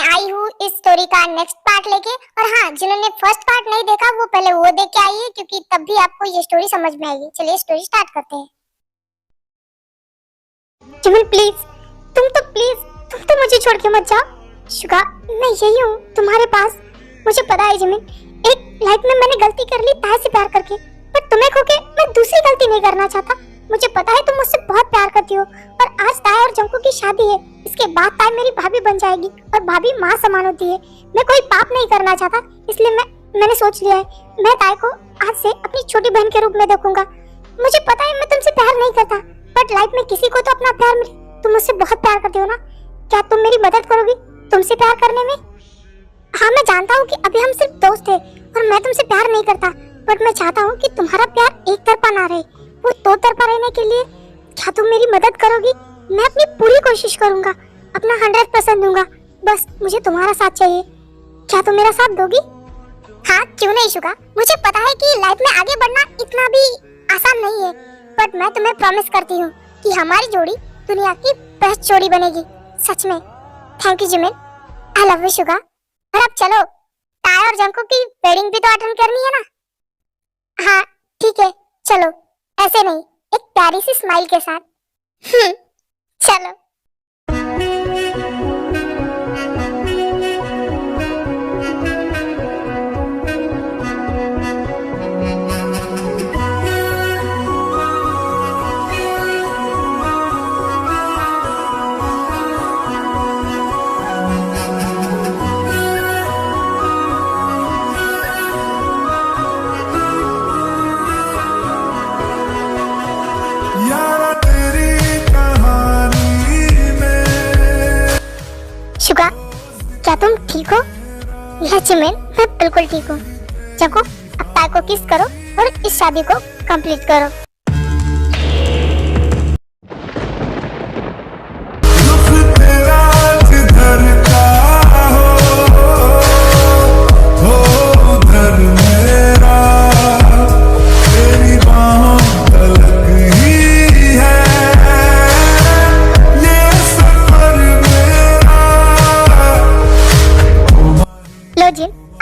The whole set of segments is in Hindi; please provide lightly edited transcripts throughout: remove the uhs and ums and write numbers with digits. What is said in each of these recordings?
आई हूँ इस स्टोरी का नेक्स्ट पार्ट लेके। और हाँ, जिन्होंने फर्स्ट पार्ट नहीं देखा वो पहले वो देख के आइए, क्योंकि तब भी आपको ये स्टोरी समझ में आएगी। चलिए स्टोरी स्टार्ट करते हैं। जिमिन प्लीज, तुम तो मुझे छोड़ के मत जाओ। शुगा, मैं यही हूँ तुम्हारे पास। मुझे पता है जिमिन, एक लाइफ में मैंने गलती कर ली ताय से प्यार करके, पर तुम्हें खो के मैं दूसरी गलती नहीं करना चाहता। मुझे पता है तुम मुझसे बहुत प्यार करती हो, और आज ताय और जंकू की शादी है। इसके बाद ताय मेरी भाभी बन जाएगी, और भाभी माँ समान होती है। मैं कोई पाप नहीं करना चाहता, इसलिए मैंने सोच लिया है, मैं ताय को आज से अपनी छोटी बहन के रूप में देखूंगा। मुझे पता है मैं तुमसे प्यार नहीं करता, बट लाइफ में किसी को तो अपना प्यार मिले। तुम मुझसे बहुत प्यार करती हो ना, क्या तुम मेरी मदद करोगी तुमसे प्यार करने में? हाँ, मैं जानता हूँ कि अभी हम सिर्फ दोस्त हैं और मैं तुमसे प्यार नहीं करता, बट मैं चाहता हूँ कि तुम्हारा प्यार एक तरफा ना रहे, वो दो तरफा रहने के लिए क्या तुम मेरी मदद करोगी? मैं अपनी पूरी कोशिश करूंगा, अपना 100% दूंगा। बस मुझे तुम्हारा साथ चाहिए। क्या तुम मेरा साथ दोगी? हाँ, क्यों नहीं शुगा। मुझे पता है कि लाइफ में आगे बढ़ना इतना भी आसान नहीं है, बट मैं तुम्हें प्रॉमिस करती हूँ कि हमारी जोड़ी दुनिया की बेस्ट जोड़ी बनेगी, सच में। Thank you Jimin, I love you Suga. और अब चलो, ताया और जंकू की वेडिंग भी तो अटेंड करनी है ना। हाँ ठीक है, चलो। ऐसे नहीं, एक प्यारी सी स्माइल के साथ। चलो। शुगा, क्या तुम ठीक हो? यस जिमिन, मैं बिल्कुल ठीक हूँ। जंकू, अब ताय को किस करो और इस शादी को कंप्लीट करो।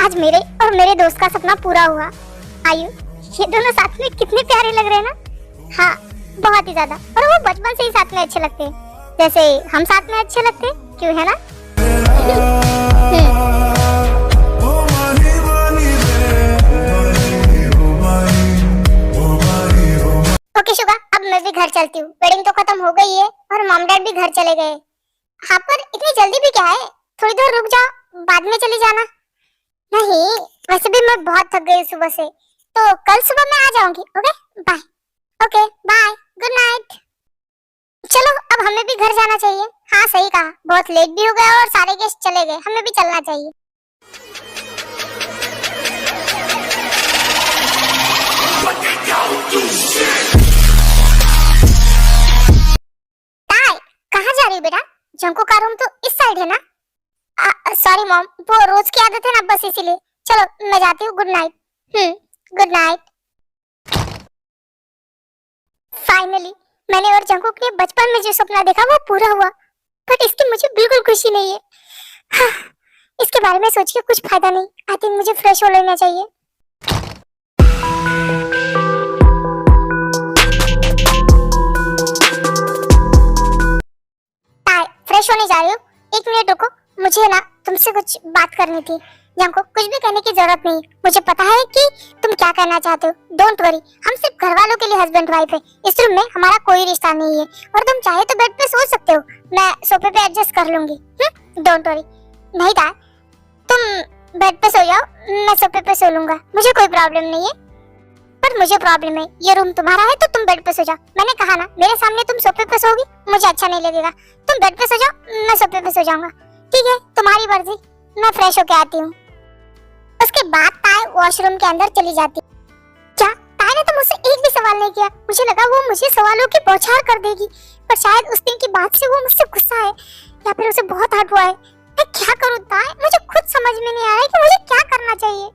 आज मेरे और मेरे दोस्त का सपना पूरा हुआ। आयु, ये दोनों साथ में कितने प्यारे लग रहे हैं ना। हाँ, बहुत ही ज्यादा। और वो बचपन से ही साथ में अच्छे लगते हैं, जैसे हम साथ में अच्छे लगते हैं, क्यों है ना? ओके शुगा, अब मैं भी घर चलती हूँ। वेडिंग तो खत्म हो गई है और मॉम डैड भी घर चले गए। हाँ, पर इतनी जल्दी भी क्या है? थोड़ी देर रुक जाओ, बाद में चली जाना। नहीं, वैसे भी मैं बहुत थक गई सुबह से, तो कल सुबह मैं आ जाऊंगी। Okay bye. Okay bye, good night. चलो, अब हमें भी घर जाना चाहिए। हाँ सही कहा, बहुत लेट भी हो गया और सारे गेस्ट चले गए, हमें भी चलना चाहिए। ताई, कहाँ जा रही हो बेटा? जंकू का रूम तो इस साइड है ना? सॉरी मॉम, वो रोज की आदत है ना, बस इसीलिए। चलो मैं जाती हूँ, good night. Good night. Finally मैंने और जंकू ने बचपन में जो सपना देखा वो पूरा हुआ, बट इसकी मुझे बिल्कुल खुशी नहीं है। हाँ, इसके बारे में सोच के कुछ फायदा नहीं। आई थिंक मुझे फ्रेश हो लेना चाहिए। फ्रेश होने जा रही हूँ, एक मिनट रुको, मुझे ना तुमसे कुछ बात करनी थी। जंकू, कुछ भी कहने की जरूरत नहीं, मुझे पता है कि तुम क्या कहना चाहते हो। डोंट वरी, हम सिर्फ घर वालों के लिए हस्बैंड वाइफ है। इस रूम में हमारा कोई रिश्ता नहीं है, और तुम चाहे तो बेड पे सो सकते हो, मैं सोफे पे एडजस्ट कर लूंगी। Don't worry. नहीं था, तुम बेड पे सो जाओ, मैं सोफे पे सो लूंगा, मुझे कोई प्रॉब्लम नहीं है। पर मुझे प्रॉब्लम है, ये रूम तुम्हारा है तो तुम बेड पे सो जाओ। मैंने कहा ना, मेरे सामने तुम सोफे पे सोओगी, मुझे अच्छा नहीं लगेगा। तुम बेड पे सो जाओ, मैं सोफे पे सो जाऊंगा। ठीक है, तुम्हारी मर्जी। मैं फ्रेश होके आती हूँ। उसके बाद ताय वॉशरूम के अंदर चली जाती। क्या ताय ने तो मुझसे एक भी सवाल नहीं किया? मुझे लगा वो मुझे सवालों की बौछार कर देगी, पर शायद उस दिन की बात से वो मुझसे गुस्सा है, या फिर उसे बहुत हर्ट हुआ है। मैं क्या करूँ ताय, मुझे खुद समझ में नहीं आ रहा है कि मुझे क्या करना चाहिए।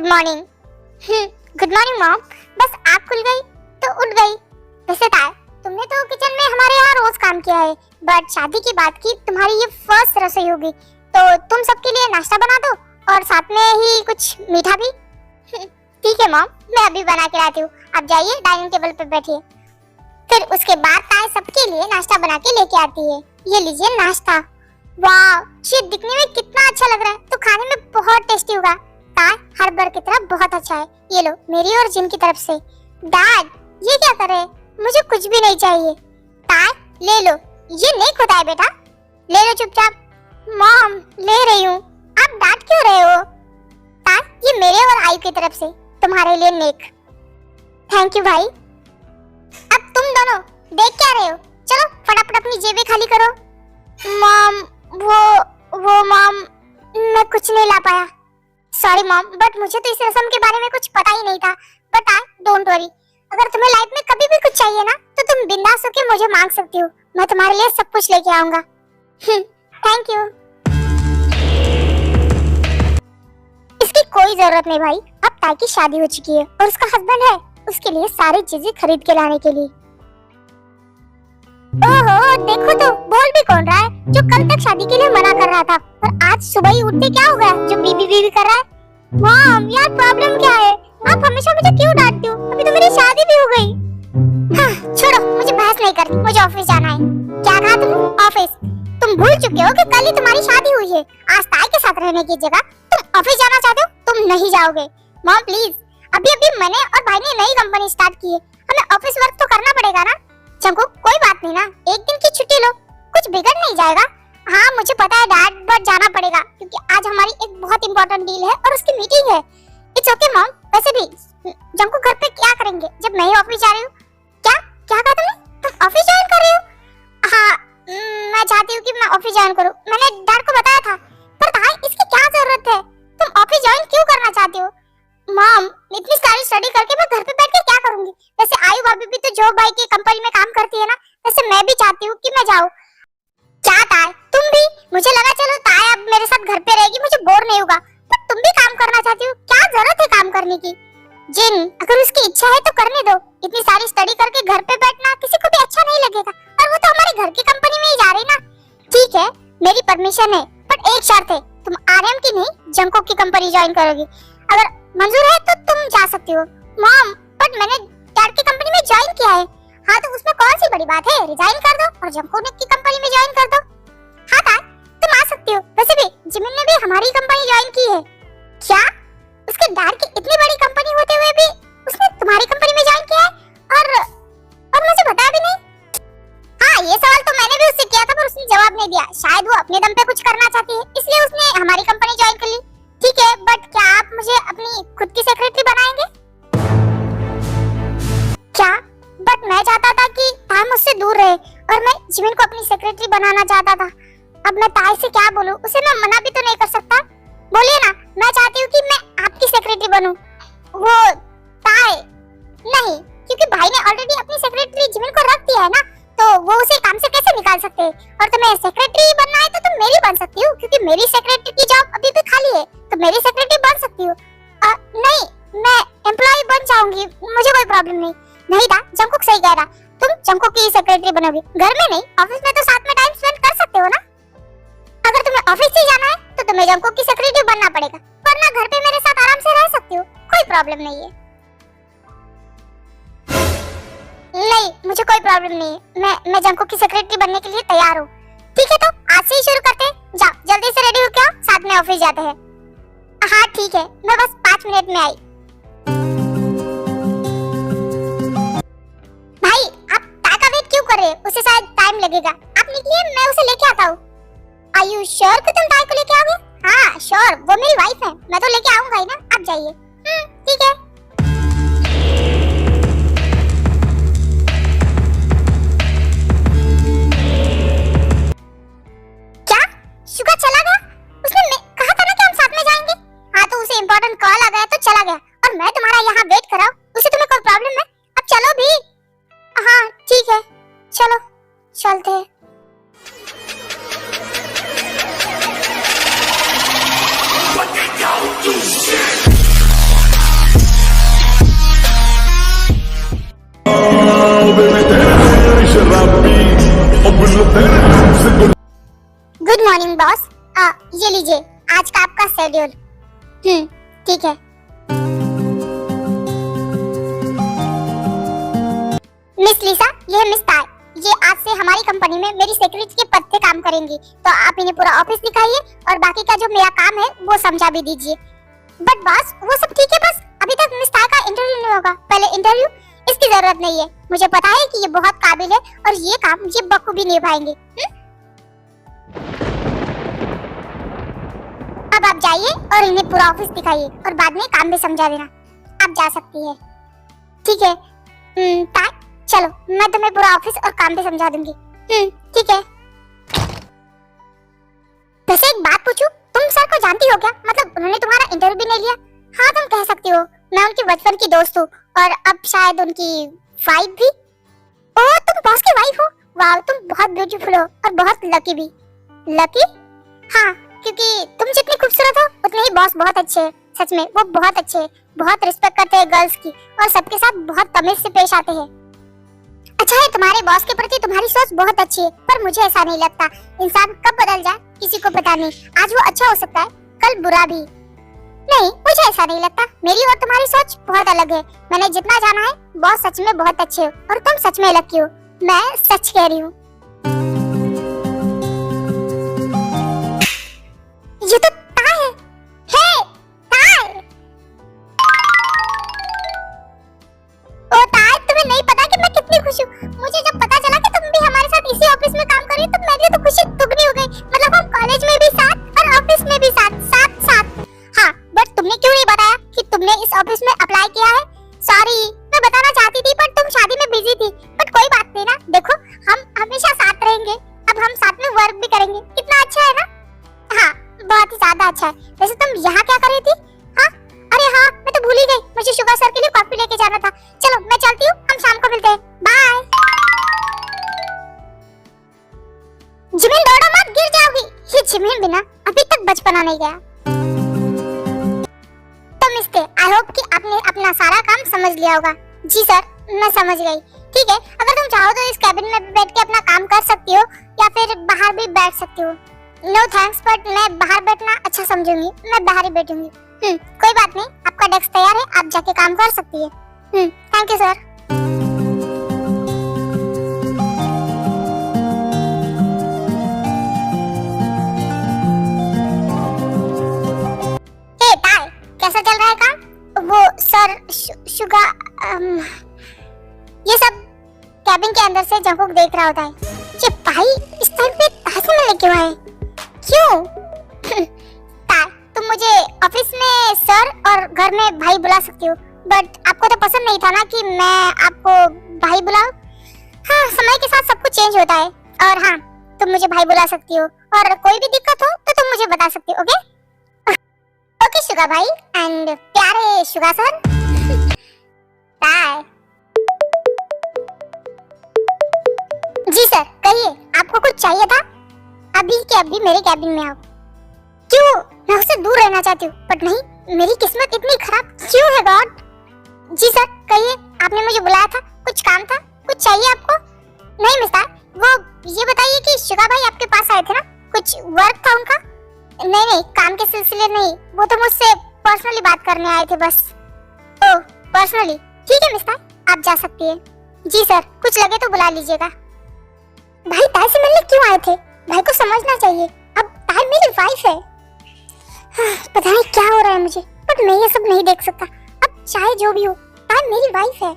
मॉर्निंग। Good morning mom. बस आँख खुल गई तो उठ गई। वैसे ताया, तुमने तो किचन में हमारे यहाँ रोज काम किया है, बट शादी की बात की तुम्हारी ये फर्स्ट रसोई होगी, तो तुम सबके लिए नाश्ता बना दो और साथ में ही कुछ मीठा भी। ठीक है मॉम, मैं अभी बना के लाती हूँ, आप जाइए डाइनिंग टेबल पे बैठिए। फिर उसके बाद ताया सबके लिए नाश्ता बना के लेके आती है। ये लीजिए नाश्ता। वाह, ये दिखने में कितना अच्छा लग रहा है, तो खाने में बहुत टेस्टी होगा। ताया, हर बार की तरह बहुत अच्छा है। ये लो, मेरी और जिन की तरफ से। डैड, ये क्या कर रहे हैं? मुझे कुछ भी नहीं चाहिए। ताया, ले लो, ये नेक होता है बेटा, ले लो चुपचाप। मॉम, ले रही हूँ, आप डांट क्यों रहे हो? ताया, ये मेरे और आयु की तरफ से तुम्हारे लिए नेक। थैंक यू भाई। अब तुम दोनों देख क्या रहे हो? चलो फटाफट अपनी जेबें खाली करो। मॉम, वो मॉम, मैं कुछ नहीं ला पाया। सॉरी मॉम, बट मुझे तो इस रस्म के बारे में कुछ पता ही नहीं था। बट डोंट वरी, अगर तुम्हें लाइफ में कभी भी कुछ चाहिए ना, तो तुम बिंदास होकर मुझे मांग सकती हो, मैं तुम्हारे लिए सब कुछ लेके आऊंगा। Thank you. इसकी कोई जरूरत नहीं भाई, अब ताई की शादी हो चुकी है और उसका हस्बैंड है, उसके लिए सारी चीजें खरीद के लाने के लिए। ओहो, देखो तो बोल भी कौन रहा है, जो कल तक शादी के लिए मना कर रहा था और आज सुबह ही उठते क्या हो गया जो बीबी बीबी कर रहा है। मॉम, यार प्रॉब्लम क्या है? आप हमेशा मुझे क्यों डांटती हो? अभी तो मेरी शादी भी हो गई। हाँ, छोड़ो, मुझे बहस नहीं करनी, मुझे ऑफिस जाना है। क्या कहा तुमने? ऑफिस? तुम भूल चुके हो कि कल ही तुम्हारी शादी हुई है। आज ताई के साथ रहने की जगह तुम ऑफिस जाना चाहते हो? तुम नहीं जाओगे। मॉम प्लीज, अभी मैंने और भाई ने नई कंपनी स्टार्ट की है, हमें ऑफिस वर्क तो करना पड़ेगा ना। चंकू, कोई बात नहीं ना, एक दिन की छुट्टी लो, कुछ बिगड़ नहीं जाएगा। हाँ मुझे पता है डैड, बट जाना पड़ेगा क्योंकि आज हमारी एक बहुत इंपॉर्टेंट डील है और उसकी मीटिंग है। It's okay mom. वैसे भी जंकू घर पे क्या करेंगे जब मैं ही ऑफिस जा रही हूँ? क्या क्या कहा तुमने? तुम ऑफिस ज्वाइन कर रही हो? हाँ, मैं चाहती हूँ कि मैं ऑफिस ज्वाइन करूँ, मैंने डैड को बताया था। पर भाई, इसकी क्या जरूरत है? तुम ऑफिस ज्वाइन क्यों करना चाहती हो? मॉम, इतनी सारी स्टडी करके मैं घर पे बैठ के क्या करूंगी? वैसे आयु भाभी भी तो जॉब भाई की कंपनी में काम करती है ना, वैसे मैं भी चाहती हूँ कि मैं जाऊँ। क्या ताय, तुम भी? मुझे लगा चलो ताय अब मेरे साथ घर पे रहेगी, मुझे बोर नहीं होगा, पर तुम भी काम करना चाहती हो? क्या जरूरत है काम करने की? जिन, अगर उसकी इच्छा है तो करने दो। इतनी सारी स्टडी करके घर पे बैठना किसी को भी अच्छा नहीं लगेगा, और वो तो हमारे घर की कंपनी में ही जा रही ना। ठीक है, मेरी परमिशन है, पर एक शर्त है, तुम आर्यन की नहीं जंको की कंपनी ज्वाइन करोगी। अगर मंजूर है तो तुम जा सकती हो। मॉम, बट मैंने डैड की कंपनी में ज्वाइन किया है। हाँ तो उसमें कौन सी बड़ी बात है, रिजाइन कर दो और जंको की कंपनी में ज्वाइन कर दो। हाँ ताई, तुम आ सकती हो। वैसे भी जिमिन ने भी हमारी कंपनी ज्वाइन की है। क्या? उसके डैड की इतनी बड़ी कंपनी होते हुए भी उसने तुम्हारी कंपनी में ज्वाइन किया है और मुझे बताया भी नहीं? हाँ, ये सवाल तो मैंने भी उससे किया था, पर उसने जवाब नहीं दिया। शायद वो अपने दम पे कुछ करना चाहती है, इसलिए उसने हमारी कंपनी ज्वाइन कर ली। ठीक है, बट क्या आप मुझे अपनी खुद की सेक्रेटरी बनाएंगे? क्या? बट मैं चाहता था कि ताई मुझसे दूर रहे और मैं जिमिन को अपनी सेक्रेटरी बनाना चाहता था। अब मैं ताई से क्या बोलूं? उसे मैं मना भी तो नहीं कर सकता। बोलिए ना, मैं चाहती हूँ कि मैं आपकी सेक्रेटरी बनूं। वो ताई नहीं, क्योंकि भाई ने ऑलरेडी अपनी सेक्रेटरी जिमिन को रख दिया है ना, तो वो उसे काम से कैसे निकाल सकते हैं? और तुम्हें सेक्रेटरी बनना है तो तुम मेरी बन सकती हो, क्योंकि मेरी सेक्रेटरी की जॉब अभी भी खाली है, तो मेरी सेक्रेटरी बन सकती हो। नहीं, मैं एम्प्लॉय बन जाऊंगी, मुझे कोई प्रॉब्लम नहीं। नहीं था, जंकुक सही कह रहा, तुम जंकुक की सेक्रेटरी बनोगी। घर में नहीं, ऑफिस में तो साथ में टाइम स्पेंड कर सकते हो ना। अगर तुम्हें ऑफिस ही जाना है तो तुम्हें जंकुक की सेक्रेटरी बनना पड़ेगा, वरना घर पे मेरे साथ आराम से रह सकती हो, कोई प्रॉब्लम नहीं है। नहीं, मुझे कोई प्रॉब्लम नहीं है, मैं जंकुक की सेक्रेटरी बनने के लिए तैयार हूँ। ठीक है, तो आज से ही शुरू करते हैं। जाओ जल्दी से रेडी हो क्या, साथ में ऑफिस जाते हैं। हाँ ठीक है, मैं बस 5 मिनट में आई। भाई, आप ताई का वेट क्यों कर रहे हैं? उसे शायद टाइम लगेगा, आप निकलिए, मैं उसे लेके आता हूँ। Are you sure कि तुम ताई को लेके आओगे? हाँ श्योर, वो मेरी वाइफ है, मैं तो लेके आऊंगा ही ना, आप जाइए। ठीक है। क्या शुगा चला गया? उसने कहा था ना कि हम साथ में जाएंगे। हाँ तो उसे इम्पोर्टेंट कॉल आ गया तो चला गया, और मैं तुम्हारा यहाँ वेट कर रहा हूँ। उसे तुम्हें कोई प्रॉब्लम है? अब चलो भी। हाँ ठीक है, चलो चलते हैं। What the hell do you morning boss. ये लीजिए आज का आपका शेड्यूल। ठीक है। मिस लिसा, ये है मिस ताय। ये आज से हमारी कंपनी में मेरी सेक्रेटरी के पद पे काम करेंगी, तो आप इन्हें पूरा ऑफिस दिखाइए और बाकी का जो मेरा काम है वो समझा भी दीजिए। बट बॉस वो सब ठीक है, बस अभी तक मिस ताय का इंटरव्यू नहीं होगा। पहले इंटरव्यू, इसकी जरूरत नहीं है। मुझे पता है कि ये बहुत काबिल है और ये काम ये बखूबी निभाएंगे। अब आप जाइए और इन्हें पूरा ऑफिस दिखाइए और बाद में काम भी समझा देना। आप जा सकती है। ठीक है ताय, चलो मैं तुम्हें पूरा ऑफिस और काम भी समझा दूंगी। ठीक है। वैसे एक बात पूछूं, तुम सर को जानती हो क्या? मतलब उन्होंने तुम्हारा इंटरव्यू भी नहीं लिया। हाँ तुम कह सकती हो, मैं उनकी बचपन की दोस्त हूँ और अब शायद उनकी वाइफ भी। ओह तुम बॉस की वाइफ हो? वाह, तुम बहुत ब्यूटीफुल हो और बहुत लकी भी। लकी? हाँ, क्योंकि तुम जितनी खूबसूरत हो उतने ही बॉस बहुत अच्छे हैं। सच में वो बहुत अच्छे हैं, बहुत रिस्पेक्ट करते हैं गर्ल्स की और सबके साथ बहुत तमीज से पेश आते हैं। अच्छा है तुम्हारे बॉस के प्रति तुम्हारी सोच बहुत अच्छी है, पर मुझे ऐसा नहीं लगता। इंसान कब बदल जाए किसी को पता नहीं। आज वो अच्छा हो सकता है, कल बुरा भी। नहीं, मुझे ऐसा नहीं लगता। मेरी और तुम्हारी सोच बहुत अलग है। मैंने जितना जाना है, बॉस सच में बहुत अच्छे हो और तुम सच में लकी हो। मैं सच कह रही हूँ। ये तो ताय है। हे ताय! ओ ताय, तुम्हें नहीं पता कि मैं कितनी खुश हूँ। मुझे जब पता चला कि तुम भी हमारे साथ इसी ऑफिस में काम कर रही हो तो मेरी तो खुशी दुगनी हो गई। मतलब हम कॉलेज में भी साथ और ऑफिस में भी साथ साथ। हाँ, बट तुमने क्यों नहीं बताया कि तुमने इस ऑफिस में अप्लाई किया है? सॉरी, मैं बताना चाहती थी पर तुम शादी में बिजी थी। बट कोई बात नहीं ना, देखो हम हमेशा साथ रहेंगे। अब हम साथ में वर्क भी करेंगे। कितना अच्छा है ना? हाँ, बहुत ही ज्यादा अच्छा है। वैसे तुम यहाँ क्या कर रही थी? हाँ, अरे हाँ, मैं तो भूल ही गई। मुझे शुगर सर के लिए कॉफी लेके जाना था। चलो मैं चलती हूँ, हम शाम को मिलते हैं। बाय। जिमिन दौड़ो मत, गिर जाओगी। ये जिमिन बिना अभी तक बचपना नहीं गया। तो मिस्टर, आई होप कि आपने अपना सारा काम समझ लिया होगा। जी सर, मैं समझ गई। ठीक है, अगर तुम चाहो तो इस कैबिन में बैठ के अपना काम कर सकती हो या फिर बाहर भी बैठ सकती हो। नो थैंक्स, बट मैं बाहर बैठना अच्छा समझूंगी। मैं बाहर ही बैठूंगी। कोई बात नहीं, आपका डेस्क तैयार है, आप जाके काम कर सकती है। Thank you sir. ए ताय, कैसा चल रहा है काम? वो सर शुगा ये सब कैबिन के अंदर से जंकुक देख रहा होता है। ये भाई इस टाइम पे तासे में लेके आए क्यों? ताय, तुम मुझे ऑफिस में सर और घर में भाई बुला सकती हो, बट आपको तो पसंद नहीं था ना कि मैं आपको भाई बुलाऊं। हाँ, समय के साथ सब कुछ चेंज होता है। और हाँ, तुम मुझे भाई बुला सकती हो और कोई भी दिक्कत हो तो तुम मुझे बता सकती हो। ओके ओके शुगा भाई एंड प्यारे शुगा सर। ताय। जी सर, कहिए, आपको कुछ चाहिए था? अभी के अभी मेरे कैबिन में आओ। क्यों? मैं उससे दूर रहना चाहती हूँ, बट नहीं, मेरी किस्मत इतनी खराब क्यों है गॉड? जी सर, कहिए, आपने मुझे बुलाया था, कुछ काम था, कुछ चाहिए आपको? नहीं मिस्टर, वो ये बताइए कि शुगा भाई आपके पास आए थे ना, कुछ वर्क था उनका? नहीं, काम के सिलसिले नहीं, वो तो मुझसे पर्सनली बात करने आए थे बस। ओह, पर्सनली? ठीक है मिस्टर, आप जा सकती है। जी सर, कुछ लगे तो बुला लीजिएगा। भाई ताय से मिलने क्यों आए थे? भाई को समझना चाहिए, अब ताय मेरी वाइफ है। पता नहीं क्या हो रहा है मुझे, बट मैं ये सब नहीं देख सकता। अब चाहे जो भी हो, ताय मेरी वाइफ है।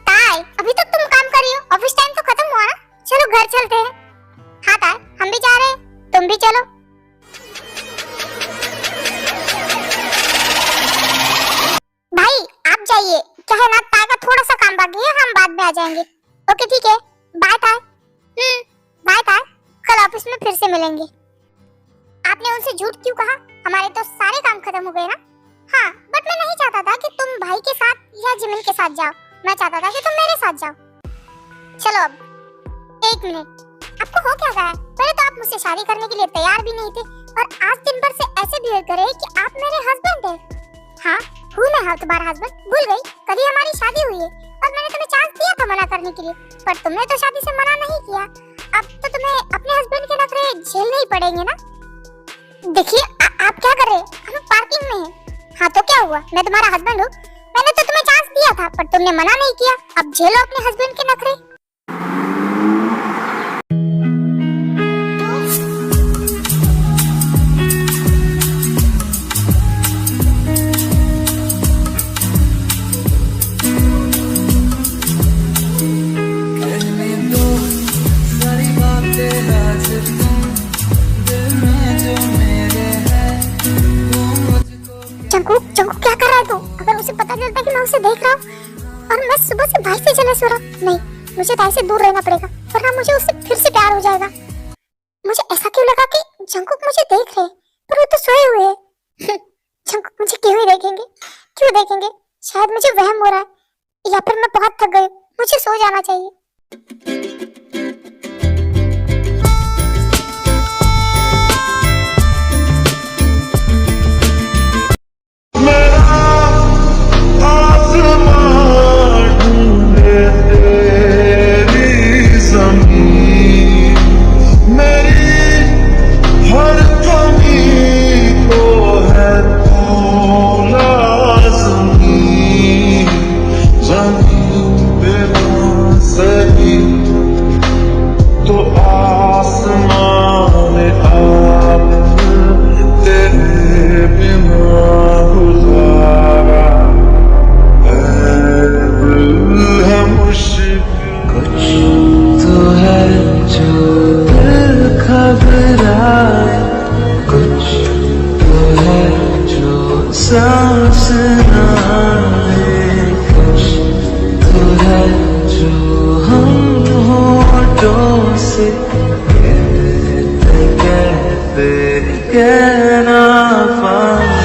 ताय, अभी तक तुम काम कर रही हो? ऑफिस टाइम तो खत्म हुआ ना? चलो घर चलते हैं। हाँ ताय, हम भी जा रहे हैं, तुम भी चलो। भाई आप जाइए, क्या है ना, ताय का थोड़ा सा काम बाकी है, हम बाद में आ जाएंगे। ओके ठीक है, बाय ताय। बाय ताय, कल ऑफिस में फिर से मिलेंगे। आपने उनसे झूठ क्यों कहा? हमारे तो सारे काम खत्म हो गए ना। हाँ, बट मैं नहीं चाहता था कि तुम भाई के साथ या जिमिन के साथ जाओ, मैं चाहता था कि तुम मेरे साथ जाओ। चलो अब 1 मिनट, आपको हो क्या गया? पहले तो आप मुझसे शादी करने के लिए तैयार भी नहीं थे और आज दिन भर से ऐसे बिहेव कर रहे हैं कि आप मेरे हस्बैंड हैं। हाँ, हूँ मैं तुम्हारा हस्बैंड। भूल गई कभी हमारी शादी हुई है और मैंने तुम्हें चांस दिया था मना करने के लिए, पर तुमने तो शादी से मना नहीं किया। अब तो तुम्हें अपने हस्बैंड के नखरे झेलने ही पड़ेंगे ना। देखिए आप क्या कर रहे हैं? हम पार्किंग में हैं। हाँ तो क्या हुआ, मैं तुम्हारा हस्बैंड हूँ। मैंने तो तुम्हें चांस दिया था पर तुमने मना नहीं किया। अब झेलो अपने हस्बैंड के नखरे। जंकू क्या कर रहा है तू? अगर उसे पता चलता कि मैं उसे देख रहा हूँ और मैं सुबह से भाई से जलस हो रहा, नहीं मुझे भाई से दूर रहना पड़ेगा वरना मुझे उससे फिर से प्यार हो जाएगा। मुझे ऐसा क्यों लगा कि जंकुक मुझे देख रहे पर वो तो सोए हुए हैं। जंकुक मुझे क्यों ही देखेंगे? क्यों देखेंगे? शायद मुझे वहम हो रहा है या फिर मैं बहुत थक गई, मुझे सो जाना चाहिए। सांस ना ले कुछ तो है जो हम होठों से कहते कहते कहना पाएंगे।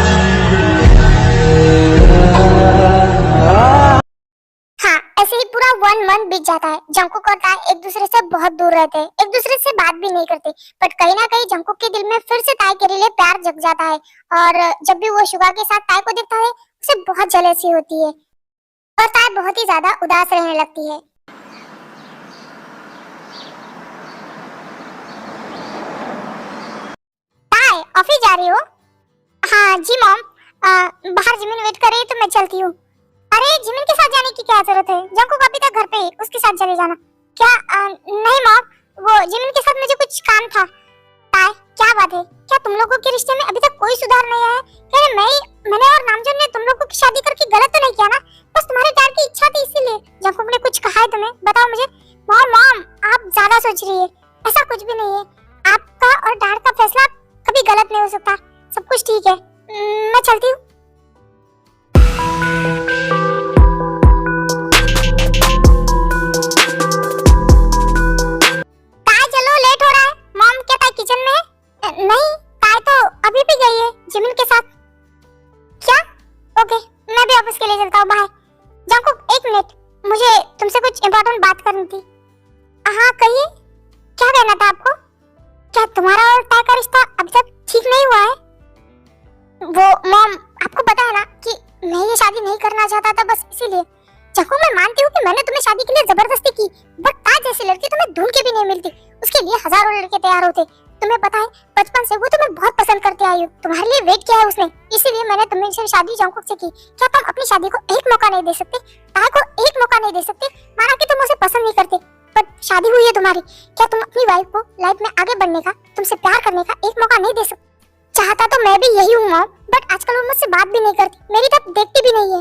हाँ, ऐसे ही पूरा 1 मंथ बीत जाता है। जंकुक और ताई एक दूसरे से बहुत दूर रहते हैं, एक दूसरे से बात भी नहीं करते, बट कहीं ना कहीं जंकुक के दिल में फिर से ताई के लिए प्यार जग जाता है और जब भी वो शुगा के साथ ताई को देखता है उसे बहुत जलेसी होती है और ताई बहुत ही ज्यादा उदास रहने लगती है। ताई ऑफिस जा रही हो? हाँ जी मॉम, बाहर जिमिन वेट कर रही है तो मैं चलती हूँ। अरे जिमिन के साथ जाने की क्या जरूरत है? जंकुक अभी तक घर पे है, उसके साथ चले जाना। क्या नहीं मॉम, वो जिमिन के साथ मुझे कुछ काम था। ताई क्या बात है? क्या तुम लोगों के रिश्ते में अभी तक कोई सुधार नहीं आया? क्या मैंने और नामजन ने तुम लोगों की शादी करके गलत तो नहीं किया ना? बस तुम्हारे डैड की इच्छा थी इसीलिए। जंकुक ने कुछ कहा है तुम्हें? बताओ मुझे। मॉम आप ज्यादा सोच रही है, ऐसा कुछ भी नहीं है। आपका और डैड का फैसला कभी गलत नहीं हो सकता, सब कुछ ठीक है। मैं चलती हूँ। नहीं, ताई तो अभी भी गई है जिमिन के साथ। क्या? ओके, मैं भी ऑफिस के लिए चलता हूँ, बाय। जंकुक एक मिनट, मुझे तुमसे कुछ इम्पोर्टेंट बात करनी थी। हाँ कहिए, क्या कहना था आपको? क्या तुम्हारा और ताई का रिश्ता अभी तक ठीक नहीं हुआ है? वो मॉम आपको पता है ना कि मैं ये शादी नहीं करना चाहता था, बस इसीलिए। जंकुक मैं मानती हूँ कि मैंने तुम्हें शादी के लिए जबरदस्ती की, बट ताई जैसी लड़की तुम्हें ढूंढ के भी नहीं मिलती, उसके लिए हजारों लड़के तैयार होते। तुम्हें पता है बचपन से वो तुम्हें बहुत पसंद करते आई हूँ, तुम्हारे लिए वेट किया है उसने, इसीलिए मैंने तुमसे शादी जंकुक से की। क्या तुम अपनी शादी को एक मौका नहीं दे सकते? ताई को एक मौका नहीं दे सकते? माना कि तुम उसे पसंद नहीं करते, पर शादी हुई है तुम्हारी, क्या तुम अपनी वाइफ को लाइफ में आगे बढ़ने का, तुमसे प्यार करने का एक मौका नहीं दे सकते? चाहता तो मैं भी यही हूँ मॉम, बट आजकल वो मुझसे बात भी नहीं करती, मेरी तरफ देखती भी नहीं है।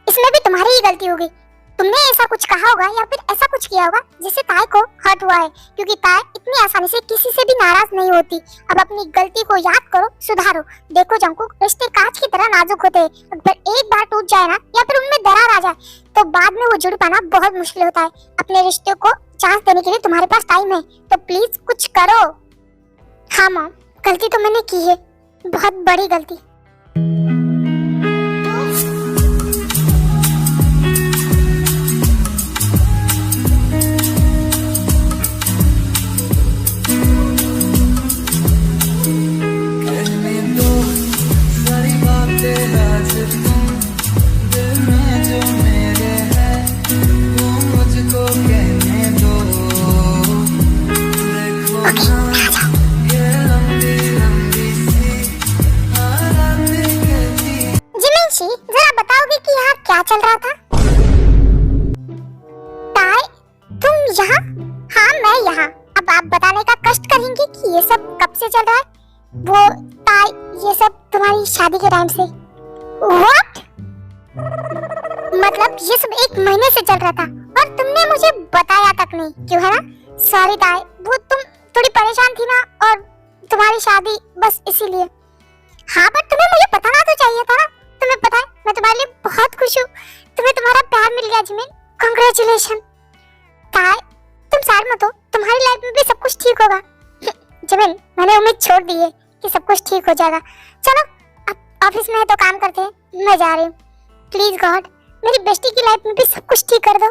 इसमें भी तुम्हारी ही गलती होगी, तुमने ऐसा कुछ कहा होगा या फिर ऐसा कुछ किया होगा जिससे ताई को हर्ट हुआ है, क्योंकि ताई इतनी आसानी से किसी से भी नाराज नहीं होती। अब अपनी गलती को याद करो, सुधारो। देखो जंकुक, रिश्ते कांच की तरह नाजुक होते हैं, अगर एक बार टूट जाए ना या फिर उनमें दरार आ जाए तो बाद में वो जुड़ पाना बहुत मुश्किल होता है। अपने रिश्ते को चांस देने के लिए तुम्हारे पास टाइम है, तो प्लीज कुछ करो। हाँ मॉम, गलती तो मैंने की है, बहुत बड़ी गलती। वो टाई ये सब तुम्हारी शादी के टाइम से। व्हाट? मतलब ये सब 1 महीने से चल रहा था और तुमने मुझे बताया तक नहीं, क्यों है ना? सॉरी ताई, वो तुम थोड़ी परेशान थी ना और तुम्हारी शादी बस इसीलिए। हाँ पर तुम्हें मुझे बताना तो चाहिए था ना। तुम्हें पता है मैं तुम्हारे लिए बहुत खुश हूँ, तुम्हें तुम्हारा प्यार मिल गया जिमिन। कांग्रेचुलेशन। ताई तुम सैड मत हो, तुम्हारी लाइफ में भी सब कुछ ठीक होगा। जिमिन मैंने उम्मीद छोड़ दी है कि सब कुछ ठीक हो जाएगा। चलो अब ऑफिस में है तो काम करते हैं, मैं जा रही हूँ। प्लीज गॉड मेरी बेस्टी की लाइफ में भी सब कुछ ठीक कर दो।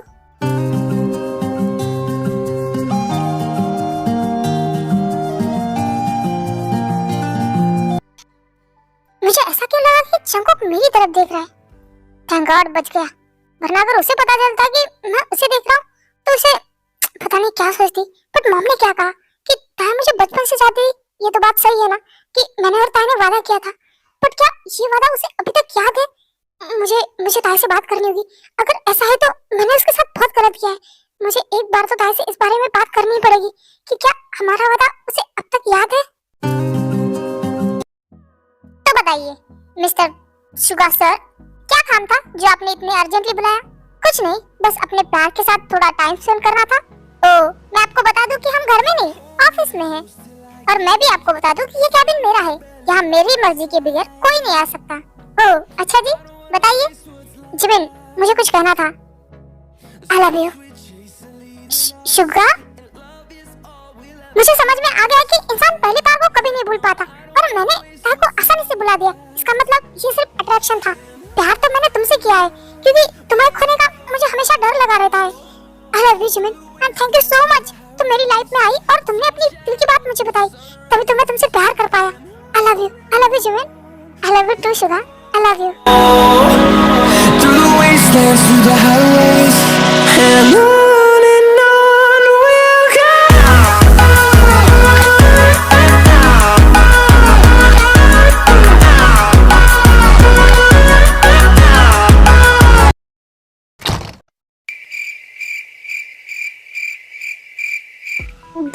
मुझे ऐसा क्यों लगा कि जंगकुक मेरी तरफ देख रहा है। थैंक गॉड बच गया, वरना अगर उसे पता चलता कि मैं उसे देख रहा हूँ तो उसे पता नहीं क्या सोचती। बट मॉम ने क्या कहा कि ताई मुझे बचपन से चाहती, ये तो बात सही है ना कि मैंने और ताई ने वादा किया था। बट क्या ये वादा उसे अभी तक याद है? मुझे ताई से बात करनी होगी। अगर ऐसा है तो मैंने उसके साथ बहुत गलत किया है। मुझे एक बार तो ताई से इस बारे में बात करनी पड़ेगी कि क्या हमारा वादा उसे अब तक याद है। तो बताइए मिस्टर शुगा सर, क्या काम था जो आपने इतने अर्जेंटली बुलाया? कुछ नहीं, बस अपने प्यार के साथ थोड़ा टाइम स्पेंड करना था। ओह, मैं आपको बता दूं कि हम घर में नहीं ऑफिस में हैं। और मैं भी आपको बता दूं कि ये कैबिन मेरा है, यहाँ मेरी मर्जी के बगैर कोई नहीं आ सकता। ओह अच्छा जी, बताइए। जिमिन मुझे कुछ कहना था। आई लव यू। शुगा, मुझे समझ में आ गया कि इंसान पहले बार को कभी नहीं भूल पाता और मैंने ताई को आसानी से भुला दिया। इसका मतलब ये सिर्फ अट्रैक्शन था। प्यार तो मैंने तुमसे किया है क्योंकि तुम्हें खोने का मुझे हमेशा डर लगा रहता है। आई love you Jimin and thank you so much. तुम मेरी लाइफ में आई और तुमने अपनी दिल की बात मुझे बताई, तभी तो मैं तुमसे प्यार कर पाया। I love you Jimin. I love you too Suga, I love you. Through the wastelands, through the highways, and on we'll go.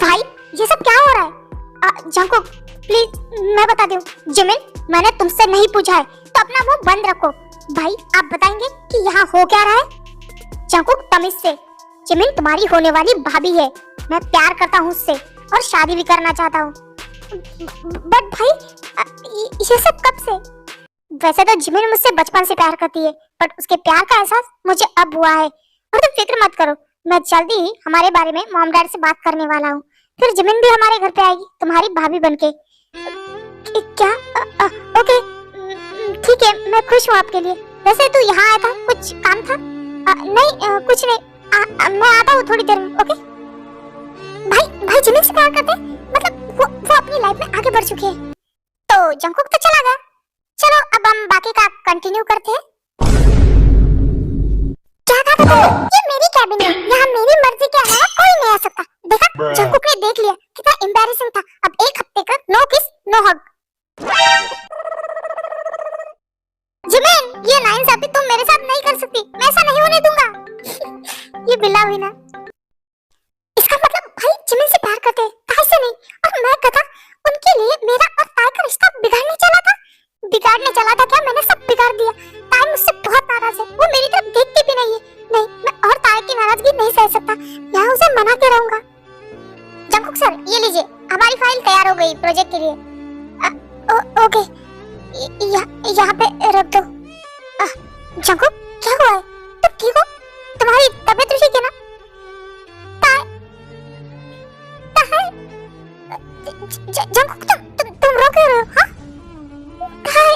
भाई ये सब क्या हो रहा है? जंगकुक प्लीज मैं बता दूं। जिमिन मैंने तुमसे नहीं पूछा है तो अपना मुंह बंद रखो। भाई आप बताएंगे कि यहाँ हो क्या रहा है? जंगकुक तमीज से, जिमिन तुम्हारी होने वाली भाभी है। मैं प्यार करता हूँ उससे और शादी भी करना चाहता हूँ। बट भाई ये सब कब से? वैसे तो जिमिन मुझसे बचपन से प्यार करती है, बट उसके प्यार का एहसास मुझे अब हुआ है। और तुम फिक्र मत करो, मैं जल्दी ही हमारे बारे में मॉम डैड से बात करने वाला हूँ। फिर जिमिन भी हमारे घर पे आएगी तुम्हारी भाभी बनके। क्या? ओके ठीक है, मैं खुश हूँ आपके लिए। वैसे तू यहाँ आया था, कुछ काम था? नहीं कुछ नहीं, मैं आता हूँ थोड़ी देर में। ओके भाई जिमिन से प्यार करते मतलब वो अपनी लाइफ में आगे बढ़ चुकी है। तो जंगकुक तो चला गया, चलो अब हम बाकी का कंटिन्यू करते हैं। क्या कहा था? ये मेरी कैबिन है, यहाँ मेरी मर्जी के अलावा कोई नहीं आ सकता। देखा जंगकुक ने देख लिया, कितना एम्बैरेसिंग था। अब 1 हफ्ते का नो किस नो हग। जिमिन ये नाइंसाफी तुम मेरे साथ नहीं कर सकती, मैं ऐसा नहीं होने दूंगा। ये बिल्ला हुई ना। इसका मतलब भाई जिमिन से प्यार करते हैं, ताई से नहीं। और मैं कथा उनके लिए मेरा और ताई का रिश्ता बिगाड़ने चला था क्या? मैंने सब बिगाड़ दिया। ताई मुझसे बहुत नाराज है, वो मेरी तरफ देखती भी नहीं है। नहीं, मैं और ताई की नाराजगी नहीं सह सकता, मैं उसे मना के रहूंगा। जंगकुक सर ये लीजिए, हमारी फाइल तैयार हो गई प्रोजेक्ट के लिए। ओके यहाँ पे रख दो। जंगकुक क्या हुआ है? तुम ठीक हो? तुम्हारी तबीयत ठीक है ना? जंगकुक तुम रो क्यों रहे हो? हाँ?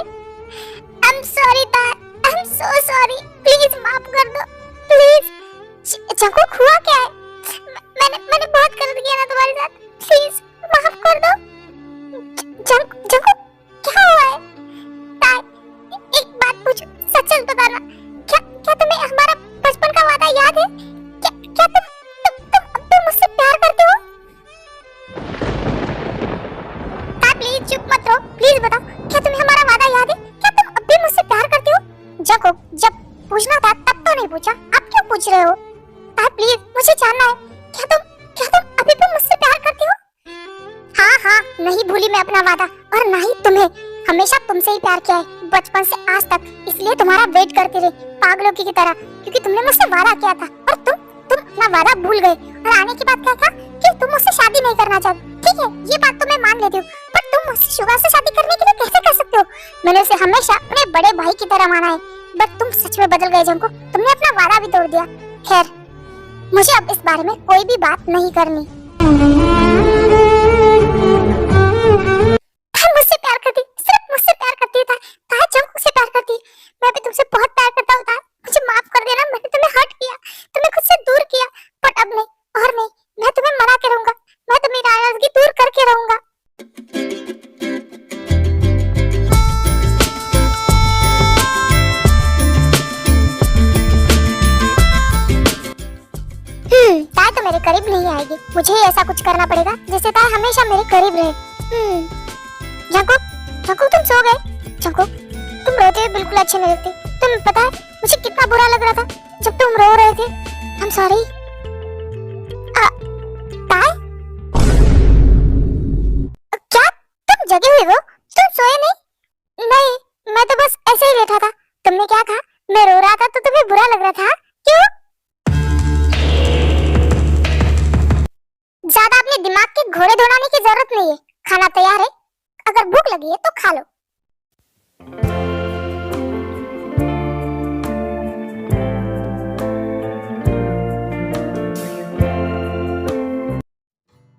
I'm sorry ताई, I'm so sorry, प्लीज माफ कर दो प्लीज। जंगकुक हुआ क्या है? मैंने बहुत गलत किया ना तुम्हारे साथ, प्लीज माफ कर दो। जंगकुक क्या हुआ है? ताई एक बात पूछो, सच बताना, क्या तुम्हें हमारा बचपन का वादा याद है? क्या तुम अब भी मुझसे प्यार करते हो? ताई प्लीज चुप मत रहो, प्लीज बताओ, क्या तुम्हें हमारा वादा याद है? क्या तुम अब भी मुझसे प्यार करते हो? जंगकुक जब पूछना था तब तो नहीं पूछा, अब क्यों पूछ रहे हो? ताई प्लीज मुझे जानना है, क्या तुम अभी भी मुझसे प्यार करते हो? हाँ नहीं भूली मैं अपने अपना वादा और ना ही तुम्हें। हमेशा तुमसे ही प्यार किया है बचपन से आज तक, इसलिए तुम्हारा वेट करती रही पागलों की तरह, क्योंकि तुमने मुझसे वादा किया था और तुम अपना वादा भूल गए। और आने के बाद क्या था कि तुम मुझसे शादी नहीं करना चाहते। ठीक है, ये बात तो मैं मान लेती हूँ, पर तुम मुझसे शुगा से शादी करने के लिए कैसे कर सकते हो? मैंने उसे हमेशा अपने बड़े भाई की तरह माना है, बट तुम सच में बदल गए जंको। तुमने अपना वादा भी तोड़ दिया। खैर, मुझे अब इस बारे में कोई भी बात नहीं करनी। मुझसे प्यार करती, सिर्फ मुझसे प्यार करती था, ताज जंको से प्यार करती। मैं भी तुमसे बहुत प्यार करता हूँ। मुझे माफ कर देना, मैंने तुम्हें हर्ट किया, तुम्हें खुद से दूर किया, पर अब नहीं और नहीं। मैं तुम्हें मना के रहूंगा, मैं तुम्हें नाराजगी दूर करके रहूंगा। ताई तो मेरे करीब नहीं आएगी, मुझे ही ऐसा कुछ करना पड़ेगा जिससे ताई हमेशा मेरे करीब रहे। जंको, जंको तुम सो गए? जंको, तुम रोते हुए बिल्कुल अच्छे नहीं लगते। तुम्हें पता है मुझे कितना बुरा लग रहा था जब तुम रो रहे थे। I'm sorry। ताई, क्या तुम जगे हुए हो? तुम सोए नहीं? नहीं, मैं तो बस ऐसे ही बैठा था। तुमने क्या कहा? मैं रो रहा था तो तुम्हें बुरा लग रहा था? क्यों? ज्यादा अपने दिमाग के घोड़े दौड़ाने की जरूरत नहीं है। खाना तैयार है, अगर भूख लगी है तो खा लो।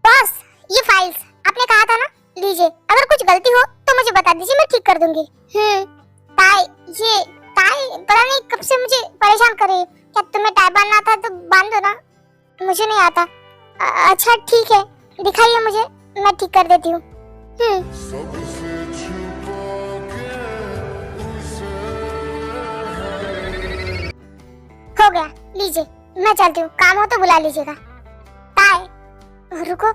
बॉस, ये फाइल्स आपने कहा था ना, लीजिए। अगर कुछ गलती हो तो मुझे बता दीजिए, मैं ठीक कर दूंगी। ताई पता नहीं कब से मुझे परेशान कर रही है। क्या तुम्हें टाई बांधना था तो बांध दो ना, मुझे नहीं आता। अच्छा ठीक है, दिखाइए मुझे, मैं ठीक कर देती हूँ। हो गया, लीजिए, मैं चलती हूँ, काम हो तो बुला लीजिएगा। ताई रुको,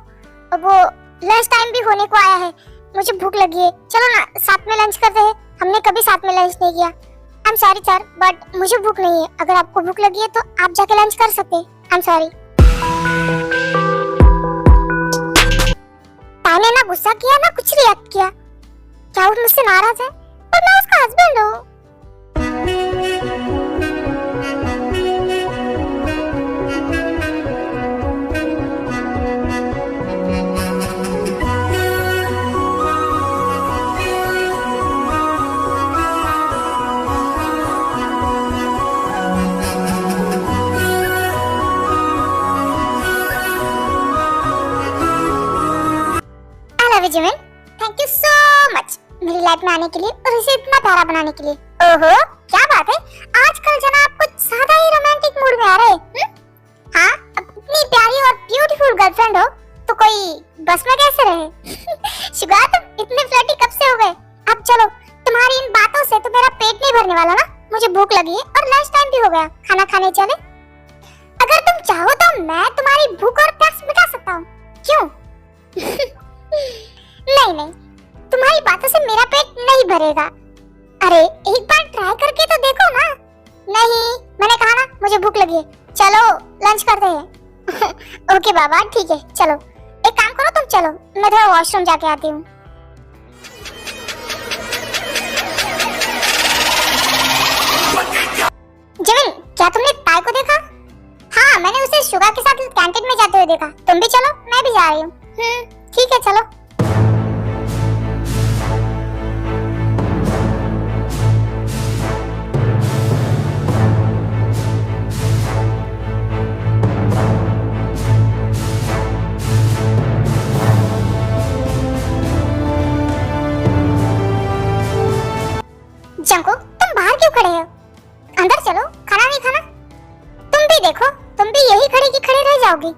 वो लंच टाइम भी होने को आया है, मुझे भूख लगी है। चलो ना साथ में लंच करते हैं, हमने कभी साथ में लंच नहीं किया। I am sorry sir, but मुझे भूख नहीं है। अगर आपको भूख लगी है तो आप जाके लंच कर सकते हैं। I am sorry. ताई ने ना गुस्सा किया ना कुछ रिएक्ट किया। क्या वो मुझसे नाराज है? पर मैं उसका हस्बैंड हूँ। Jimin, thank you so much मेरी लाइफ में आने के लिए और इसे इतना प्यारा बनाने के लिए। ओहो, क्या बात है, आजकल जनाब कुछ ज्यादा ही रोमांटिक मूड में आ रहे हैं। हाँ, अब इतनी प्यारी और ब्यूटीफुल गर्लफ्रेंड हो तो कोई बस में कैसे रहे? शुगा, तुम इतने फ्लर्टी कब से हो गए? अब चलो, तुम्हारी इन बातों से तो मेरा पेट नहीं भरने वाला ना। मुझे भूख लगी है और लंच टाइम भी हो गया, खाना खाने चले। अगर तुम चाहो तो मैं तुम्हारी भूख और प्यास मिटा सकता हूँ। क्यों? नहीं, तुम्हारी बातों से मेरा पेट नहीं भरेगा। अरे एक बार ट्राई करके तो देखो ना। नहीं, मैंने कहा ना मुझे भूख लगी है, चलो लंच करते हैं। ओके बाबा, ठीक है, चलो। एक काम करो, तुम चलो, मैं थोड़ा वॉशरूम जाके आती हूँ। जिमिन, क्या तुमने ताई को देखा? हाँ, मैंने उसे शुगा के साथ कैंटीन में जाते हुए देखा। तुम भी चलो, मैं भी जा रही हूँ। ठीक है, चलो। जंको, तुम बाहर क्यों खड़े हो? अंदर चलो, खाना नहीं खाना? तुम भी देखो, तुम भी यही खड़े की खड़े रह जाओगी।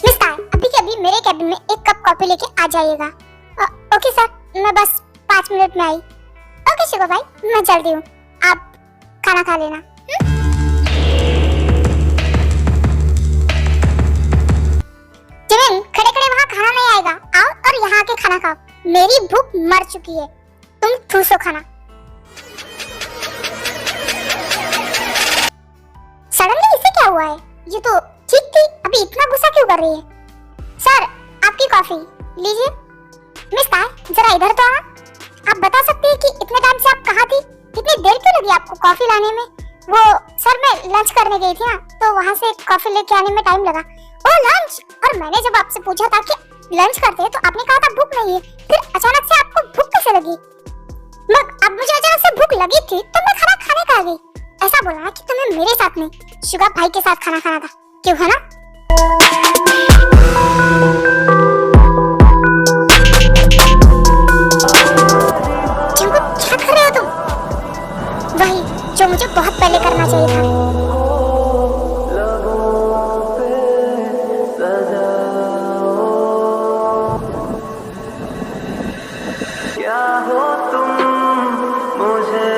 मिस्टर, अभी के अभी मेरे कैबिन में एक कप कॉफी लेके आ जाइएगा। ओके सर, मैं बस 5 मिनट में आई। ओके शुगा भाई, मैं चलती हूँ, आप खाना खा लेना। जिमिन, खड़े खड़े वहाँ खाना नहीं आएगा, आओ और यहाँ आके खाना खाओ। मेरी भूख मर चुकी है, तुम ठूसो खाना। सडनली इसे क्या हुआ है? ये तो ठीक थी, अभी इतना गुस्सा क्यों कर रही है? सर, आपकी कॉफी लीजिए। मिस ताई, जरा इधर तो आना। आप बता सकते हैं कि इतने टाइम से आप कहाँ थी? इतनी देर क्यों लगी आपको कॉफी लाने में? वो सर, मैं लंच करने गई थी ना, तो वहाँ से कॉफी लेके आने में टाइम लगा। ओ लंच! और मैंने जब आपसे पूछा था कि लंच करते हैं तो आपने कहा था भूख नहीं है, फिर अचानक से आपको भूख कैसे लगी? मग अब मुझे अचानक से भूख लगी थी तो मैं खाना खाने का गई। ऐसा बोला ना कि तुम्हें मेरे साथ नहीं, शुगा भाई के साथ खाना खाना था, क्यों है ना? क्या कर रहे हो तुम? वही जो मुझे बहुत पहले करना चाहिए था। क्या हो तुम मुझे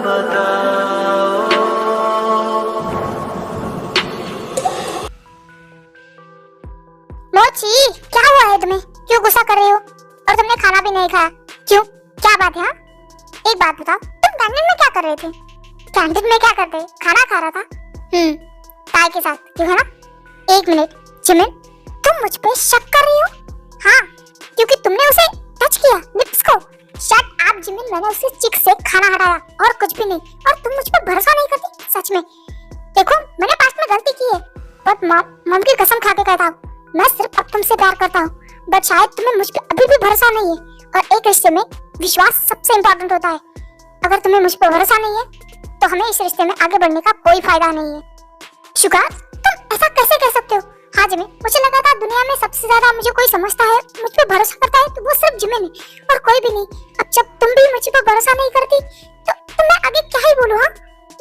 बताओ। मोची, क्या हुआ है तुम्हें? क्यों गुस्सा कर रहे हो? और तुमने खाना भी नहीं खाया, क्यों? क्या बात है? एक बात बताओ, तुम कैंटीन में क्या कर रहे थे? कैंटीन में क्या करते? खाना खा रहा था। ताई के साथ, क्यों है ना? एक मिनट, जिमिन, तुम मुझ पे शक कर रही हो? हाँ, क्योंकि तुमने उसे टच किया लिप्स को। शट अप जिमिन, मैंने उसे चिक से खाना हटाया और कुछ भी नहीं। और तुम मुझ पर भरोसा नहीं करती? सच में देखो, मैंने पास्ट में गलती की है, बट मॉम की कसम खा के कहता हूँ, मैं सिर्फ अब तुमसे प्यार करता हूँ। बट शायद तुम्हें मुझ पे अभी भी भरोसा नहीं है, और एक रिश्ते में विश्वास सबसे इम्पोर्टेंट होता है। अगर तुम्हें मुझ पर भरोसा नहीं है तो हमें इस रिश्ते में आगे बढ़ने का कोई फायदा नहीं है। शुगा, तुम ऐसा कैसे कह सकते हो? हाँ जिमिन, मुझे लगा था दुनिया में सबसे ज्यादा मुझे कोई समझता है, मुझ पर भरोसा करता है, तो वो सिर्फ जिमिन है और कोई भी नहीं। अब जब तुम भी मुझ पर भरोसा नहीं करती तो मैं आगे क्या ही बोलूं? हाँ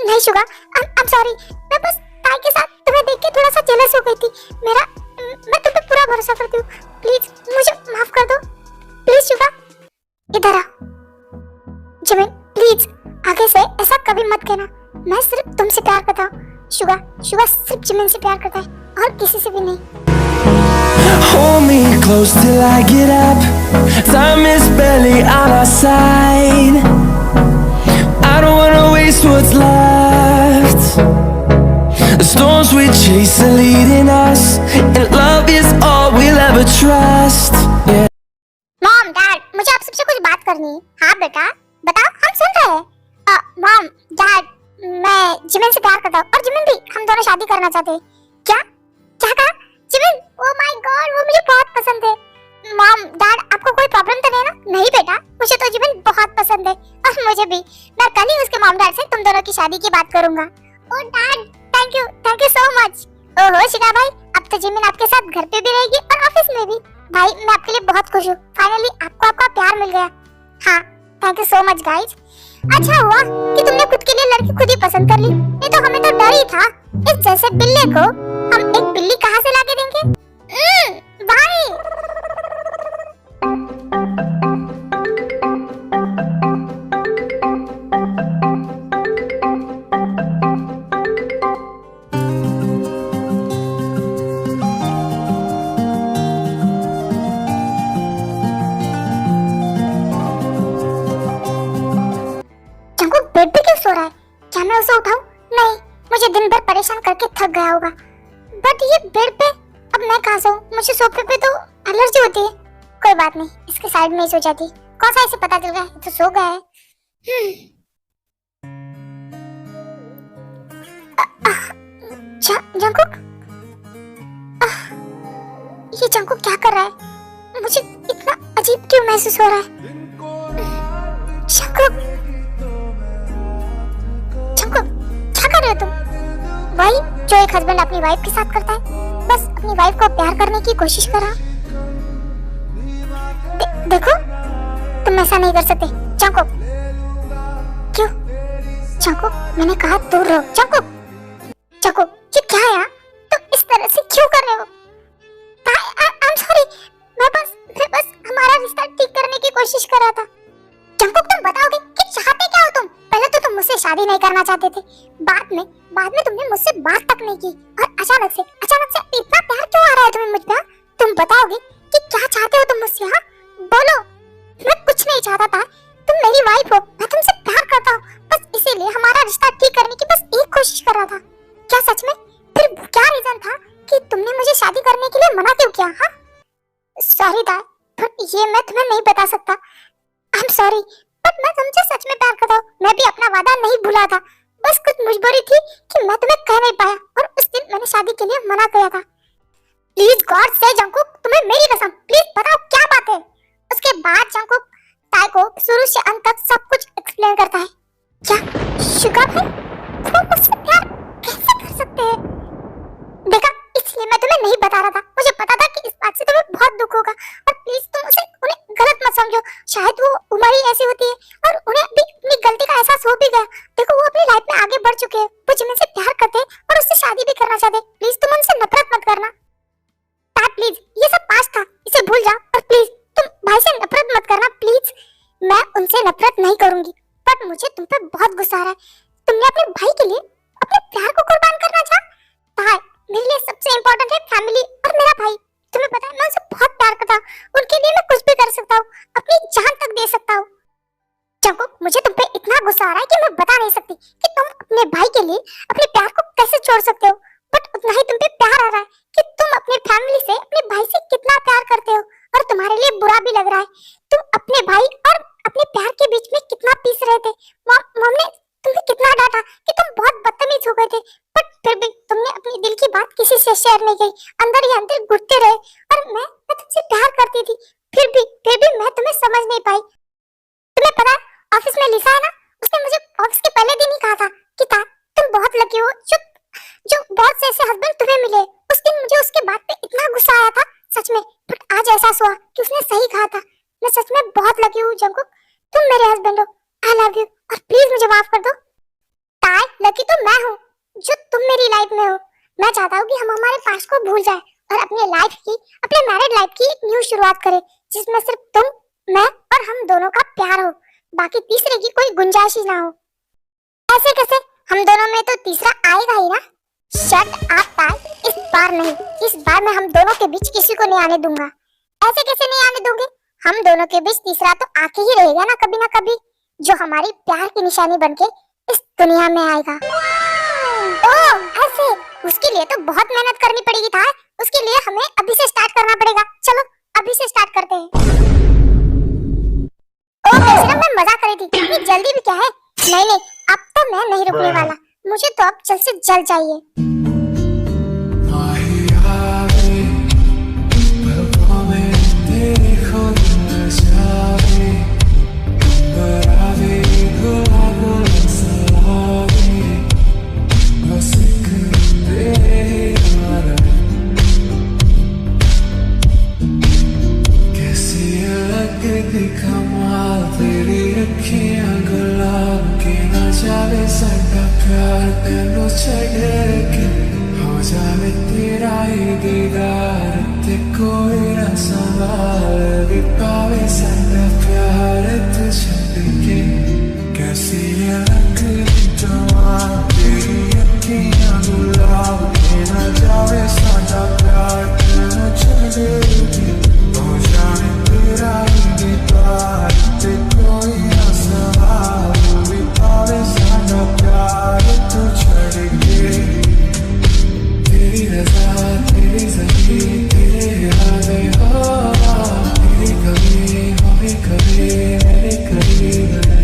नहीं शुगा, आई एम सॉरी। मैं बस ताई के साथ तुम्हें देख के थोड़ा सा जेलस हो गई थी। मैं तुम पे पूरा भरोसा करती हूँ, प्लीज मुझे माफ कर दो। प्लीज शुगा, इधर आ। जिमिन प्लीज, आगे से ऐसा कभी मत कहना। मैं सिर्फ तुमसे प्यार करता हूँ। शुगा सिर्फ जिमिन से प्यार करता है और किसी से भी नहीं। Hold me close till I get up. Time is barely on our side. I don't wanna waste what's left. The storms we chase are leading us, and love is all we'll ever trust. Yeah. Mom dad, मुझे आप सबसे कुछ बात करनी है। हाँ बेटा बताओ, हम सुन रहे हैं। मॉम डैड, मैं जिमिन से प्यार करता हूँ और जिमिन भी, हम दोनों शादी करना चाहते हैं। क्या क्या कहा? जिमिन, ओह माय गॉड, वो मुझे बहुत पसंद है। मॉम डैड, आपको कोई प्रॉब्लम तो नहीं ना? नहीं बेटा, मुझे तो जिमिन बहुत पसंद है और मुझे भी। मैं कल ही उसके मॉम डैड से तुम दोनों की शादी की बात करूंगा। Oh dad, thank you so much. ओहो शिगा भाई, अब तो जिमिन आपके साथ घर पे भी रहेगी और ऑफिस में भी। भाई मैं आपके लिए बहुत खुश हूँ, फाइनली आपको आपका प्यार मिल गया। हाँ, thank you so much guys. अच्छा हुआ कि तुमने खुद के लिए लड़की खुद ही पसंद कर ली, नहीं तो हमें तो डर ही था। इस जैसे बिल्ले को हम एक बिल्ली कहाँ से लाके देंगे? भाई बेड पे क्यों सो रहा है? क्या मैं उसे उठाऊं? नहीं, मुझे दिन भर परेशान करके थक गया होगा। बट ये बेड पे अब मैं कहाँ सोऊं? मुझे सोफे पे तो एलर्जी होती है। कोई बात नहीं, इसके साइड में ही सो जाती। कौन सा इसे पता चल गया तो सो गया है। जंकुक, ये जंकुक क्या कर रहा है? मुझे इतना अजीब क्यों महसूस हो रहा है? जंकुक, क्या कर रहे हो तुम? वही जो एक हस्बैंड अपनी वाइफ के साथ करता है, बस अपनी वाइफ को प्यार करने की कोशिश कर रहा। देखो, तुम ऐसा नहीं कर सकते चंको। क्यों चंको? मैंने कहा दूर रहो। चंको ये क्या है? तुम इस तरह से क्यों कर रहे हो? आई एम सॉरी, मैं बस हमारा रिश्ता ठीक करने की कोशिश कर रहा था। चंको तुम बताओगे कि चाहते क्या हो तुम? पहले तो तुम मुझसे शादी नहीं करना चाहते थे, बाद में तुमने मुझसे बात तक नहीं की, और अचानक से इतना प्यार क्यों आ रहा है तुम्हें मुझ पे? तुम बताओगे कि क्या चाहते हो तुम मुझसे? हाँ बोलो। मैं कुछ नहीं चाहता था, तुम मेरी वाइफ हो, मैं तुमसे प्यार करता हूँ, बस इसीलिए हमारा रिश्ता ठीक करने की बस एक कोशिश कर रहा था। क्या सच में? फिर क्या रीजन था कि तुमने मुझे शादी करने के लिए मना क्यों किया? हाँ सॉरी दा, पर ये मैं तुम्हें नहीं बता सकता। आई एम सॉरी, बट मैं तुमसे सच में प्यार करता हूँ। मैं भी अपना वादा नहीं भूला था, बस कुछ मजबूरी थी कि मैं तुम्हें कह नहीं पाया और उस दिन मैंने शादी के लिए मना किया था। प्लीज गॉड से जंकुक, तुम्हें मेरी कसम, प्लीज बताओ क्या बात है। उसके बाद जंकुक ताई को शुरू से अंत तक सब कुछ एक्सप्लेन करता है। क्या शुगा भाई वो मुझसे प्यार कैसे कर सकते हैं? देखा, इसलिए मैं तुम्हें नहीं बता रहा था, मुझे पता था कि इस बात से तुम्हें बहुत दुख होगा। और प्लीज तुम उन्हें गलत मत समझो, शायद वो उम्र ही ऐसी होती है और उन्हें भी अपनी गलती का एहसास हो भी गया। देखो वो अपनी लाइफ में आगे बढ़ चुके हैं, वो जिमिन से प्यार करते हैं और उससे शादी भी करना चाहते हैं। प्लीज तुम उनसे नफरत मत करना। प्लीज ये सब पास्ट था, इसे भूल जाओ और प्लीज तुम भाई से नफरत मत करना प्लीज। मैं उनसे नफरत नहीं करूंगी, बट मुझे तुम पे बहुत गुस्सा आ रहा है। तुमने अपने भाई के लिए अपने प्यार को कुर्बान करना चाहा। भाई मेरे लिए सबसे इम्पोर्टेंट है फैमिली और मेरा भाई। तुम्हें पता है मैं उनसे बहुत प्यार करता हूँ, उनके लिए मैं कुछ भी कर सकता हूँ, अपनी जान तक दे सकता हूँ। जंकुक मुझे तुम पे इतना गुस्सा आ रहा है कि मैं बता नहीं सकती कि तुम अपने भाई के लिए अपने प्यार को कैसे छोड़ सकते हो, बट उतना ही तुम पे प्यार आ रहा है कि तुम अपने फैमिली से, अपने भाई से कितना प्यार करते हो और तुम्हारे लिए बुरा भी लग रहा है। तुम अपने भाई और अपने प्यार के बीच में कितना पीस रहे थे। मॉम ने तुम्हें कितना डांटा कि तुम बहुत बदतमीज हो गए थे, बट फिर भी तुमने अपनी दिल की बात किसी से शेयर नहीं की, अंदर ही अंदर घुटते रहे। और मैं तुमसे प्यार करती थी, फिर भी मैं तुम्हें समझ नहीं पाई। तुम्हें पता है ऑफिस में लिसा है ना, उसने मुझे ऑफिस के पहले दिन ही कहा था कि तुम बहुत लकी हो जो बहुत से ऐसे हस्बैंड तुम्हें मिले। उस दिन मुझे उसके बात पे इतना गुस्सा आया था सच में, बट आज एहसास हुआ कि उसने सही कहा था। मैं सच में बहुत लकी हूँ जंकुक, तुम मेरे हस्बैंड हो। आई लव यू और प्लीज मुझे माफ कर दो। ताई लकी तो मैं हूँ जो तुम मेरी लाइफ में हो। मैं चाहता हूँ कि हम हमारे पास्ट को भूल जाए और अपने मैरिड लाइफ की एक न्यू शुरुआत करें, जिसमें सिर्फ तुम, मैं और हम दोनों का प्यार हो, बाकी तीसरे की कोई गुंजाइश ही ना हो। ऐसे कैसे? हम दोनों में तो तीसरा आएगा ही ना। शट अप ताई, इस बार नहीं, इस बार मैं हम दोनों के बीच किसी को नहीं आने दूंगा। ऐसे कैसे नहीं आने दोगे? हम दोनों के बीच तीसरा तो आके ही रहेगा ना कभी, जो हमारी प्यार की निशानी बनके इस दुनिया में आएगा। ओह ऐसे, उसके लिए तो बहुत मेहनत करनी पड़ेगी था, उसके लिए हमें अभी से स्टार्ट करना पड़ेगा। चलो अभी से स्टार्ट करते हैं। ओह बेशरम, मैं मजाक कर रही थी, इतनी जल्दी भी क्या है? नहीं अब तो मैं नहीं रुकने वाला, मुझे तो अब जल्द से जल्द चाहिए। कभी